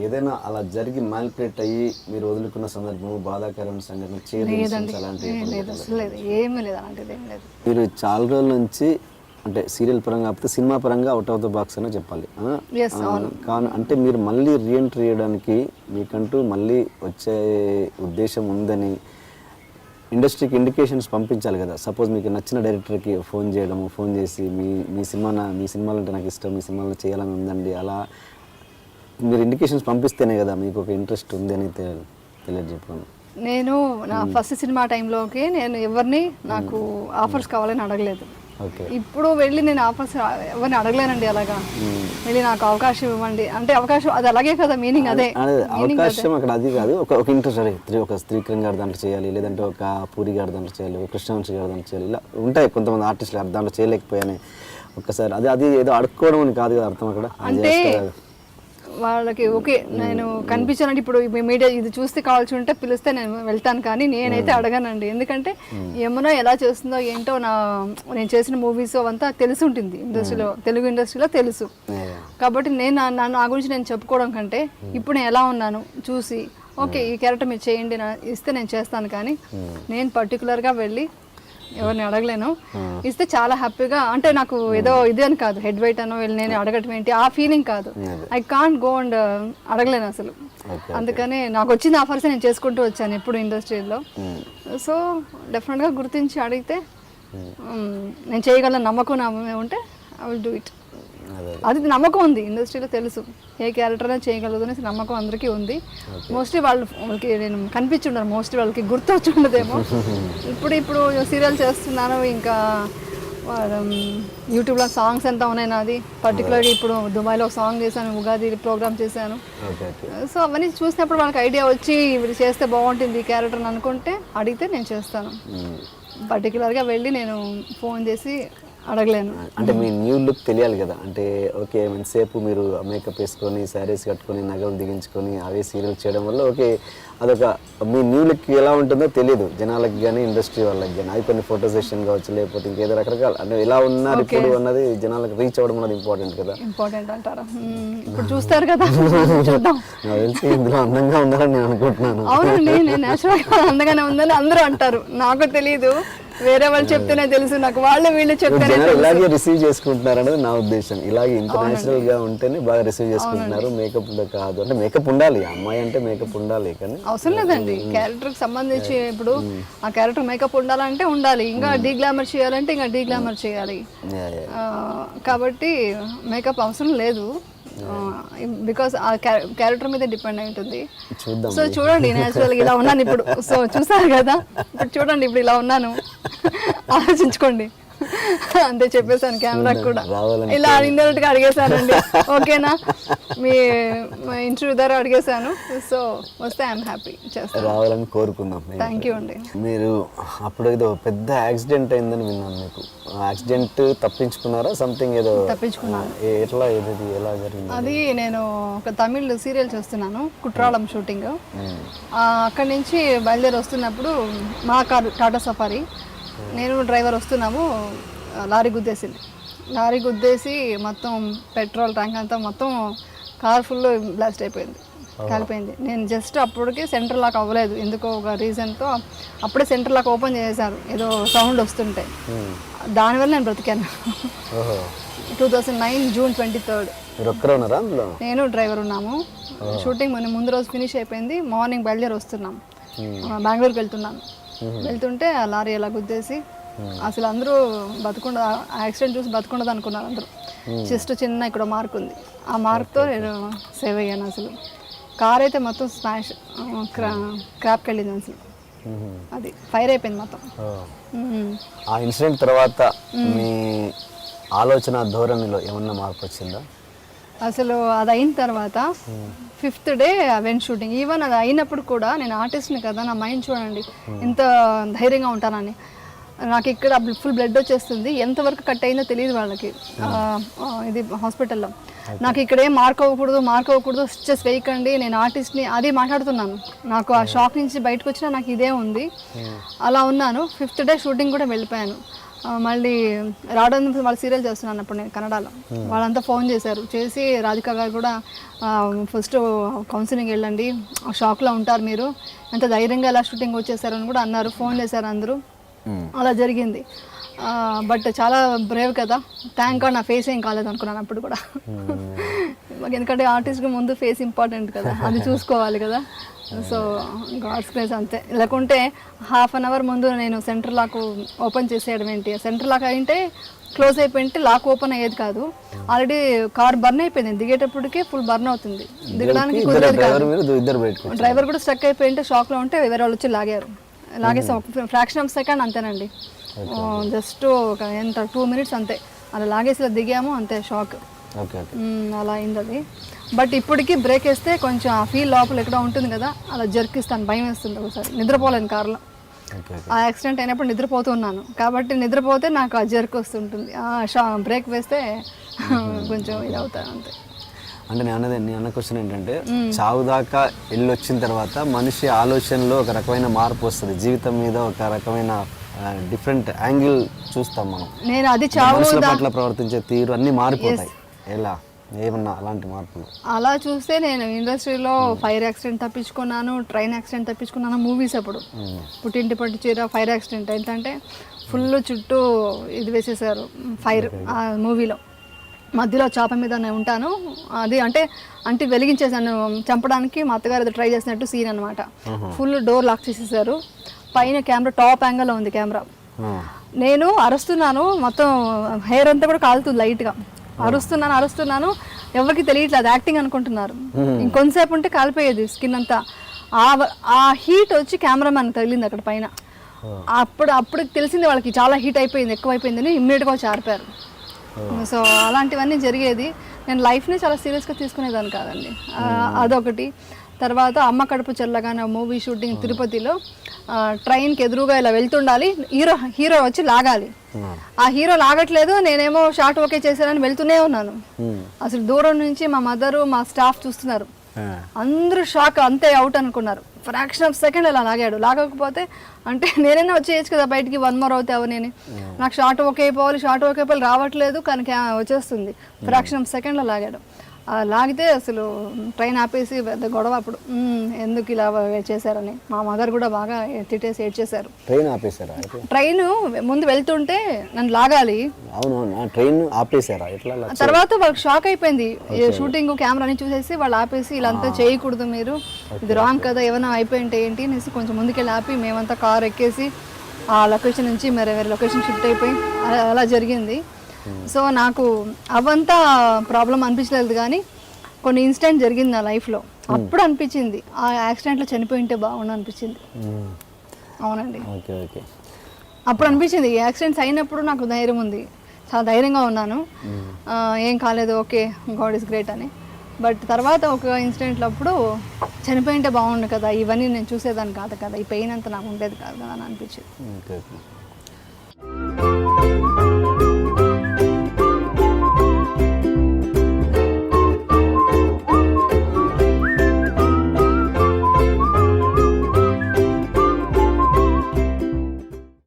ఏదైనా అలా జరిగి మ్యానిపులేట్ అయ్యి మీరు వదులుకున్న సందర్భం బాధాకరమైన సంఘటన ఏమీ లేదు, అలాంటిది ఏం లేదు. మీరు చాలా రోజుల నుంచి అంటే సీరియల్ పరంగా కాకపోతే సినిమా పరంగా అవుట్ ఆఫ్ ద బాక్స్ అనే చెప్పాలి. కానీ అంటే మీరు మళ్ళీ రీఎంట్రీ చేయడానికి మీకంటూ మళ్ళీ వచ్చే ఉద్దేశం ఉందని ఇండస్ట్రీకి ఇండికేషన్స్ పంపించాలి కదా. సపోజ్ మీకు నచ్చిన డైరెక్టర్కి ఫోన్ చేయడము, ఫోన్ చేసి మీ సినిమాలు అంటే నాకు ఇష్టం, మీ సినిమాలో చేయాలని ఉందండి, అలా మీరు ఇండికేషన్స్ పంపిస్తేనే కదా మీకు ఒక ఇంట్రెస్ట్ ఉంది అని తెలియజెప్పాను. నేను నా ఫస్ట్ సినిమా టైంలోకి నేను ఎవరిని నాకు ఆఫర్స్ కావాలని అడగలేదు. ఇప్పుడు వెళ్ళి నేను ఆఫర్స్ ఎవరిని అడగలేనండి. అలాగా వెళ్ళి నాకు అవకాశం ఇవ్వండి అంటే అవకాశం అది అలాగే కదా మీనింగ్, అదే అవకాశం అక్కడ. అది కాదు ఒక ఇంట్రెస్ట్, అదే ఒక శ్రీకరణ్ గారి దాంట్లో చేయాలి, లేదంటే ఒక పూరి గారి దాంట్లో చేయాలి, ఒక కృష్ణవంశీ గారి దాంట్లో చేయాలి, ఇలా ఉంటాయి కొంతమంది ఆర్టిస్టులు దాంట్లో చేయలేకపోయానే ఒక్కసారి. అది ఏదో అడుక్కోవడం అని కాదు కదా అర్థం అక్కడ. అంటే వాళ్ళకి ఓకే నేను కనిపించానంటే ఇప్పుడు మీడియా ఇది చూస్తే కావాల్సి ఉంటే పిలిస్తే నేను వెళ్తాను, కానీ నేనైతే అడగానండి. ఎందుకంటే ఏమన్నా ఎలా చేస్తుందో ఏంటో నేను చేసిన మూవీస్ అవంతా తెలిసి ఉంటుంది ఇండస్ట్రీలో, తెలుగు ఇండస్ట్రీలో తెలుసు. కాబట్టి నా గురించి నేను చెప్పుకోవడం కంటే ఇప్పుడు నేను ఎలా ఉన్నాను చూసి ఓకే ఈ క్యారెక్టర్ మీరు చేయండి ఇస్తే నేను చేస్తాను, కానీ నేను పర్టికులర్గా వెళ్ళి ఎవరిని అడగలేను. ఇస్తే చాలా హ్యాపీగా, అంటే నాకు ఏదో ఇది అని కాదు హెడ్ వెయిట్ అనో వెళ్ళి నేను అడగటం ఏంటి ఆ ఫీలింగ్ కాదు. ఐ కాంట్ గో అండ్ అడగలేను అసలు. అందుకని నాకు వచ్చిన ఆఫర్స్ నేను చేసుకుంటూ వచ్చాను ఎప్పుడు ఇండస్ట్రీలో. సో డెఫినెట్గా గుర్తించి అడిగితే నేను చేయగలను నమ్మకం నా ఉంటే ఐ విల్ డూ ఇట్. అది నమ్మకం ఉంది ఇండస్ట్రీలో, తెలుసు ఏ క్యారెక్టర్ అయినా చేయగలదు అనేసి నమ్మకం అందరికీ ఉంది. మోస్ట్లీ వాళ్ళకి నేను కనిపించుండరు, మోస్ట్లీ వాళ్ళకి గుర్తు వచ్చి ఉండదేమో. ఇప్పుడు సీరియల్ చేస్తున్నాను, ఇంకా యూట్యూబ్లో సాంగ్స్ ఎంత ఉన్నాయి నాది. పర్టికులర్గా ఇప్పుడు దుబాయ్లో ఒక సాంగ్ చేశాను, ఉగాది ప్రోగ్రామ్ చేశాను. సో అవన్నీ చూసినప్పుడు వాళ్ళకి ఐడియా వచ్చి ఇవి చేస్తే బాగుంటుంది ఈ క్యారెక్టర్ అనుకుంటే అడిగితే నేను చేస్తాను. పర్టికులర్గా వెళ్ళి నేను ఫోన్ చేసి అడగలేను. అంటే మీ న్యూ లుక్ తెలియాలి కదా. అంటే ఓకే ఎంతసేపు మీరు మేకప్ వేసుకొని శారీస్ కట్టుకొని నగలు దిగించుకొని అవే సీరియల్ చేయడం వల్ల ఓకే అదొక మీ న్యూ లుక్ ఎలా ఉంటుందో తెలియదు జనాలకి కానీ ఇండస్ట్రీ వాళ్ళకి కానీ. అది కొన్ని ఫోటో సెషన్ కావచ్చు, లేకపోతే ఇంకేదో రకరకాల అంటే ఎలా ఉన్నారు ఇప్పుడు అన్నది జనాలకు రీచ్ అవ్వడం అన్నది ఇంపార్టెంట్ కదా. ఇంపార్టెంట్ అంటారా? ఇప్పుడు చూస్తారు కదా. తెలిసి ఇందులో అందంగా ఉండాలని నేను అనుకుంటున్నాను. అవునండి, నేను నేచురల్గా అందంగానే ఉందని అందరూ అంటారు, నాకు తెలియదు, వేరే వాళ్ళు చెప్తేనే తెలుసు నాకు, వాళ్ళు వీళ్ళు చెప్తేనే ఇలాగే రిసీవ్ చేసుకుంటున్నారు అనేది నా ఉద్దేశం. ఇలాగే ఇంత నేచురల్ గా ఉంటేనే బాగా రిసీవ్ చేసుకుంటున్నారు. మేకప్ కాదు అంటే మేకప్ ఉండాలి, అమ్మాయి అంటే మేకప్ ఉండాలి, కానీ అవసరం లేదండి క్యారెక్టర్ కి సంబంధించి. ఇప్పుడు ఆ క్యారెక్టర్ మేకప్ ఉండాలంటే ఉండాలి, ఇంకా డీ గ్లామర్ చేయాలంటే ఇంకా డీ గ్లామర్ చేయాలి. కాబట్టి మేకప్ అవసరం లేదు, బికాస్ ఆ క్యారెక్టర్ మీద డిపెండ్ అయి ఉంటుంది. సో చూడండి నేచురల్గా ఇలా ఉన్నాను ఇప్పుడు. సో చూసారు కదా, ఇప్పుడు చూడండి ఇప్పుడు ఇలా ఉన్నాను, ఆలోచించుకోండి. అంతే చెప్పేసాను కెమెరా కూడా, ఇలా ఇండైరెక్ట్ గా అడిగేశానండి. ఓకేనా, మీ ఇంటర్వ్యూ ద్వారా అడిగేశాను. సో వస్తే ఐఎమ్ హ్యాపీ, చేస్తాను, రావాలని కోరుకుందాం. థ్యాంక్ యూ అండి. మీరు అప్పుడు ఏదో పెద్ద యాక్సిడెంట్ అయిందని విన్నాను, మీకు యాక్సిడెంట్ తప్పించుకున్నారా? సంథింగ్ ఏదో తప్పించుకున్నాను. ఎట్లా ఎలా జరిగింది? అది నేను ఒక తమిళ్ సీరియల్ చేస్తున్నాను, కుట్రాళం షూటింగ్. అక్కడి నుంచి బయలుదేరి వస్తున్నప్పుడు మా కారు టాటా సఫారీ, నేను డ్రైవర్ వస్తున్నాము, లారీ గుద్దేసి మొత్తం పెట్రోల్ ట్యాంక్ అంతా మొత్తం కార్ ఫుల్ బ్లాస్ట్ అయిపోయింది, కాలిపోయింది. నేను జస్ట్ అప్పటికే సెంటర్ లాక్ అవ్వలేదు, ఎందుకో ఒక రీజన్తో అప్పుడే సెంటర్ లాక్ ఓపెన్ చేశారు, ఏదో సౌండ్ వస్తుంటే, దానివల్ల నేను బ్రతికాను. 2009 జూన్ 23. నేను డ్రైవర్ ఉన్నాము. షూటింగ్ ముందు రోజు ఫినిష్ అయిపోయింది, మార్నింగ్ బయలుదేరి వస్తున్నాం, బెంగళూరుకి వెళ్తుంటే ఆ లారీ ఎలా గుద్దేసి అసలు అందరూ బతకుండా, యాక్సిడెంట్ చూసి బతకుండదు అనుకున్నారు అందరూ. జస్ట్ చిన్న ఇక్కడ మార్క్ ఉంది, ఆ మార్క్తో నేను సేవ్ అయ్యాను. అసలు కార్ అయితే మొత్తం స్మాష్ క్రాప్కి వెళ్ళింది అసలు, అది ఫైర్ అయిపోయింది మొత్తం. ఆ ఇన్సిడెంట్ తర్వాత మీ ఆలోచన ధోరణిలో ఏమన్నా మార్పు వచ్చిందా? అసలు అది అయిన తర్వాత 5th day vent shooting. Even అది అయినప్పుడు కూడా నేను ఆర్టిస్ట్ని కదా, నా మైండ్ చూడండి ఎంత ధైర్యంగా ఉంటానని. నాకు ఇక్కడ ఫుల్ బ్లడ్ వచ్చేస్తుంది, ఎంతవరకు కట్ అయిందో తెలియదు వాళ్ళకి ఇది హాస్పిటల్లో. నాకు ఇక్కడే మార్క్ అవ్వకూడదు, స్టిచెస్ వేయకండి, నేను ఆర్టిస్ట్ని అది మాట్లాడుతున్నాను. నాకు ఆ షాక్ నుంచి బయటకు వచ్చినా నాకు ఇదే ఉంది, అలా ఉన్నాను. 5th డే షూటింగ్ కూడా వెళ్ళిపోయాను. మళ్ళీ రావడం వాళ్ళ సీరియల్ చేస్తున్నాను అప్పుడు నేను కన్నడలో. వాళ్ళంతా ఫోన్ చేశారు, చేసి రాధిక గారు కూడా ఫస్ట్ కౌన్సిలింగ్ వెళ్ళండి, షాక్లో ఉంటారు మీరు, ఎంత ధైర్యంగా ఎలా షూటింగ్ వచ్చేసారని కూడా అన్నారు, ఫోన్ చేశారు అందరూ. అలా జరిగింది. బట్ చాలా బ్రేవ్ కదా, థ్యాంక్ గాడ్ నా ఫేస్ ఏం కాలేదు అనుకున్నాను అప్పుడు కూడా. ఎందుకంటే ఆర్టిస్ట్కి ముందు ఫేస్ ఇంపార్టెంట్ కదా, అది చూసుకోవాలి కదా. సో గాడ్స్ గ్రేస్ అంతే. లేకుంటే హాఫ్ అన్ అవర్ ముందు నేను సెంటర్ లాక్ ఓపెన్ చేసేయడం ఏంటి, సెంటర్ లాక్ అయింటే క్లోజ్ అయిపోయింటే లాక్ ఓపెన్ అయ్యేది కాదు. ఆల్రెడీ కార్ బర్న్ అయిపోయింది, దిగేటప్పటికే ఫుల్ బర్న్ అవుతుంది, దిగడానికి కుదిరేది కాదు. డ్రైవర్ కూడా స్ట్రక్ అయిపోయింటే షాక్లో ఉంటే వేరే వాళ్ళు వచ్చి లాగేసాం ఫ్రాక్షన్ ఆఫ్ సెకండ్ అంతేనండి, జస్ట్ ఒక ఎంత 2 minutes అంతే, అలా లాగేసి దిగాము అంతే, షాక్ అలా అయింది అది. బట్ ఇప్పటికీ బ్రేక్ వేస్తే కొంచెం ఆ ఫీల్ లోపల ఎక్కడ ఉంటుంది కదా, అలా జర్కిస్తాను, భయం వేస్తుంది ఒకసారి. నిద్రపోలేను కార్లో, ఆ యాక్సిడెంట్ అయినప్పుడు నిద్రపోతున్నాను కాబట్టి నిద్రపోతే నాకు ఆ జర్క్ వస్తుంటుంది, బ్రేక్ వేస్తే కొంచెం ఇది అవుతాను అంతే. అంటే నేను అన్న క్వశ్చన్ ఏంటంటే, చావు దాకా వెళ్ళొచ్చిన తర్వాత మనిషి ఆలోచనలో ఒక రకమైన మార్పు వస్తుంది, జీవితం మీద ఒక రకమైన డిఫరెంట్ యాంగిల్ చూస్తాం మనం. నేను అది చావు పట్ల ప్రవర్తించే తీరు అన్ని మారిపోతాయి. ఎలా ఏమన్నా అలాంటి మార్పులు అలా చూస్తే నేను ఇండస్ట్రీలో ఫైర్ యాక్సిడెంట్ తప్పించుకున్నాను, ట్రైన్ యాక్సిడెంట్ తప్పించుకున్నాను. మూవీస్ అప్పుడు పుట్టింటి పట్టు చీర ఫైర్ యాక్సిడెంట్ ఏంటంటే ఫుల్ చుట్టూ ఇది వేసేసారు ఫైర్. ఆ మూవీలో మధ్యలో చాప మీద నేను ఉంటాను, అది అంటే వెలిగించేసాను చంపడానికి, మా అత్తగారు ట్రై చేసినట్టు సీన్ అనమాట. ఫుల్ డోర్ లాక్ చేసేసారు, పైన కెమెరా టాప్ యాంగిల్లో ఉంది కెమెరా. నేను అరుస్తున్నాను, మొత్తం హెయిర్ అంతా కూడా కాలుతుంది లైట్గా, అరుస్తున్నాను, ఎవరికి తెలియట్లేదు, యాక్టింగ్ అనుకుంటున్నారు. ఇంకొంతసేపు ఉంటే కాలిపోయేది స్కిన్ అంతా. ఆ హీట్ వచ్చి కెమెరామ్యాన్ తగిలింది అక్కడ పైన. అప్పుడు తెలిసింది వాళ్ళకి చాలా హీట్ అయిపోయింది, ఎక్కువ అయిపోయిందని ఇమ్మీడియట్గా వచ్చి ఆరిపారు. సో అలాంటివన్నీ జరిగేది. నేను లైఫ్ని చాలా సీరియస్గా తీసుకునేదాన్ని కాదండి, అదొకటి. తర్వాత అమ్మ కడుపు చల్లగానే మూవీ షూటింగ్ తిరుపతిలో ట్రైన్కి ఎదురుగా ఇలా వెళ్తుండాలి, హీరో వచ్చి లాగాలి, ఆ హీరో లాగట్లేదు, నేనేమో షార్ట్ ఓకే చేశానని వెళ్తూనే ఉన్నాను. అసలు దూరం నుంచి మా మదరు మా స్టాఫ్ చూస్తున్నారు, అందరూ షాక్, అంతే అవుట్ అనుకున్నారు. ఫ్రాక్షన్ ఆఫ్ సెకండ్ అలా లాగాడు. లాగకపోతే అంటే నేనైనా వచ్చేయచ్చు కదా బయటికి, 1 more అవుతావు నేను, నాకు షార్ట్ ఓకే అయిపోవాలి రావట్లేదు, కానీ వచ్చేస్తుంది. ఫ్రాక్షన్ ఆఫ్ సెకండ్లో లాగాడు. లాగితే అసలు ట్రైన్ ఆపేసి పెద్ద గొడవ అప్పుడు, ఎందుకు ఇలా చేశారని మా మదర్ కూడా బాగా తిట్టేసి ఏడ్చేశారు. ట్రైన్ ఆపేశారా? ట్రైన్ ముందు వెళ్తుంటే నన్ను లాగాలి, ట్రైన్ ఆపేశారా? తర్వాత వాళ్ళకి షాక్ అయిపోయింది, షూటింగ్ కెమెరాని చూసేసి వాళ్ళు ఆపేసి, ఇలాంతా చేయకూడదు మీరు, ఇది రాంగ్ కదా, ఏమైనా అయిపోయింటే ఏంటి అనేసి కొంచెం ముందుకెళ్ళి ఆపి మేమంతా కార్ ఎక్కేసి ఆ లొకేషన్ నుంచి వేరే లొకేషన్ షిఫ్ట్ అయిపోయి అలా జరిగింది. సో నాకు అవంతా ప్రాబ్లం అనిపించలేదు, కానీ కొన్ని ఇన్సిడెంట్ జరిగింది నా లైఫ్లో, అప్పుడు అనిపించింది ఆ యాక్సిడెంట్లో చనిపోయింటే బాగుండు అనిపించింది. అవునండి, అప్పుడు అనిపించింది. ఈ యాక్సిడెంట్స్ అయినప్పుడు నాకు ధైర్యం ఉంది, చాలా ధైర్యంగా ఉన్నాను, ఏం కాలేదు, ఓకే గాడ్ ఈస్ గ్రేట్ అని. బట్ తర్వాత ఒక ఇన్సిడెంట్లో అప్పుడు చనిపోయింటే బాగుండు కదా, ఇవన్నీ నేను చూసేదాన్ని కాదు కదా, ఈ పెయిన్ అంతా నాకు ఉండేది కాదు కదా అని అనిపించింది.